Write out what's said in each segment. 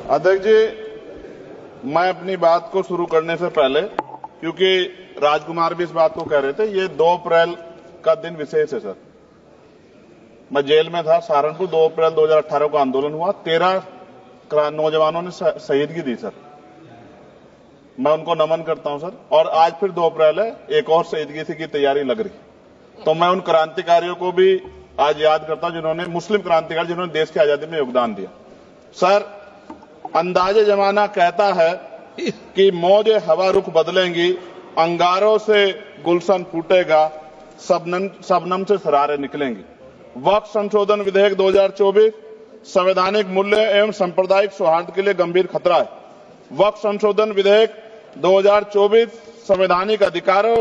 अध्यक्ष जी, मैं अपनी बात को शुरू करने से पहले, क्योंकि राजकुमार भी इस बात को कह रहे थे, ये 2 अप्रैल का दिन विशेष है सर। मैं जेल में था सहारनपुर, 2 अप्रैल 2018 को आंदोलन हुआ, 13 नौजवानों ने शहीदगी दी सर। मैं उनको नमन करता हूं सर। और आज फिर 2 अप्रैल है, एक और शहीदगी की तैयारी लग रही। तो मैं उन क्रांतिकारियों को भी आज याद करता हूं जिन्होंने, मुस्लिम क्रांतिकारी जिन्होंने देश की आजादी में योगदान दिया। सर, अंदाजे जमाना कहता है कि मौजे हवा रुख बदलेंगी, अंगारों से गुलशन फूटेगा, शबनम से सरारे निकलेंगी। वक्फ संशोधन विधेयक 2024 संवैधानिक मूल्य एवं सांप्रदायिक सौहार्द के लिए गंभीर खतरा है। वक्फ संशोधन विधेयक 2024 संवैधानिक अधिकारों,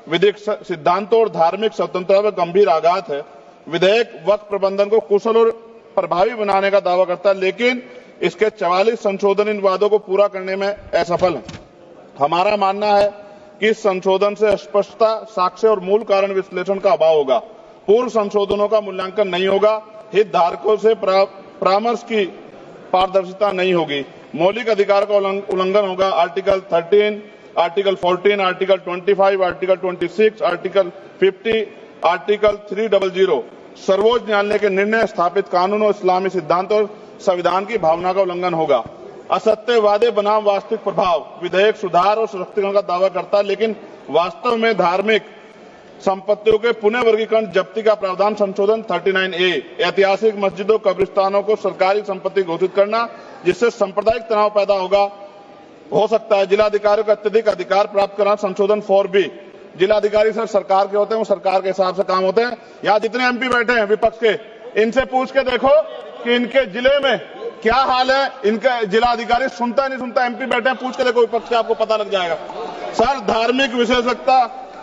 विधिक सिद्धांतों और धार्मिक स्वतंत्रता पर गंभीर आघात है। विधेयक वक्फ प्रबंधन को कुशल और प्रभावी बनाने का दावा करता है, लेकिन इसके 44 संशोधन इन वादों को पूरा करने में असफल है। हमारा मानना है कि इस संशोधन से स्पष्टता, साक्ष्य और मूल कारण विश्लेषण का अभाव होगा। पूर्व संशोधनों का मूल्यांकन नहीं होगा, हितधारकों से परामर्श की पारदर्शिता नहीं होगी, मौलिक अधिकार का उल्लंघन होगा। Article 13, article 14, article 25, article 26, article 50, article 300 सर्वोच्च न्यायालय के निर्णय, स्थापित कानून और इस्लामी सिद्धांत और संविधान की भावना का उल्लंघन होगा। असत्य वादे बनाम वास्तविक प्रभाव, विधेयक सुधार और सशक्तिकरण का दावा करता है, लेकिन वास्तव में धार्मिक संपत्तियों के पुनः वर्गीकरण जब्ती का प्रावधान संशोधन 39A, ऐतिहासिक मस्जिदों, कब्रिस्तानों को सरकारी संपत्ति घोषित करना, जिससे सांप्रदायिक तनाव पैदा हो सकता है। जिलाधिकारी को अत्यधिक अधिकार प्राप्त करना संशोधन 4B, जिलाधिकारी सर सरकार के होते हैं, वो सरकार के हिसाब से काम होते हैं। यहाँ जितने MP बैठे हैं विपक्ष के, इनसे पूछ के देखो कि इनके जिले में क्या हाल है। इनका जिलाधिकारी सुनता नहीं सुनता, MP बैठे हैं, पूछ के देखो विपक्ष से, आपको पता लग जाएगा। सर, धार्मिक विशेषज्ञता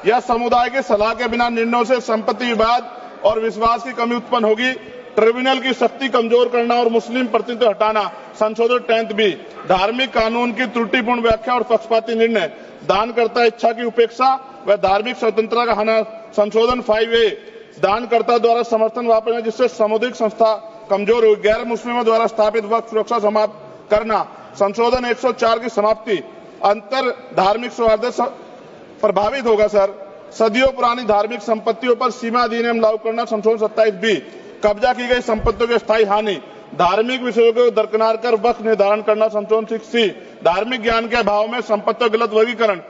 या समुदाय की सलाह के बिना निर्णयों से संपत्ति विवाद और विश्वास की कमी उत्पन्न होगी। ट्रिब्यूनल की शक्ति कमजोर करना और मुस्लिम प्रतिनिधित्व हटाना संशोधन 10B, धार्मिक कानून की त्रुटिपूर्ण व्याख्या और पक्षपाती निर्णय, दानकर्ता इच्छा की उपेक्षा व धार्मिक स्वतंत्रता का हनन संशोधन 5A, दानकर्ता द्वारा समर्थन वापस, जिससे सामुदायिक संस्था कमजोर हुई। गैर मुस्लिमों द्वारा स्थापित वक्फ सुरक्षा समाप्त करना संशोधन 104 की समाप्ति, अंतर धार्मिक सौहार्द प्रभावित होगा। सर, सदियों पुरानी धार्मिक संपत्तियों पर सीमा अधिनियम लागू करना संशोधन 27B, कब्जा की गई संपत्तियों की स्थायी हानि, धार्मिक विषयों को दरकिनार कर वक्फ निर्धारण करना संशोधन 6C, धार्मिक ज्ञान के अभाव में संपत्तियों का गलत वर्गीकरण,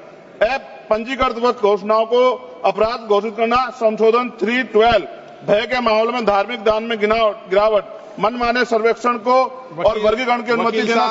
पंजीकृत वक्फ घोषणाओं को अपराध घोषित करना संशोधन 312, भय के माहौल में धार्मिक दान में गिरावट, मनमाने सर्वेक्षण को और वर्गीकरण की अनुमति देना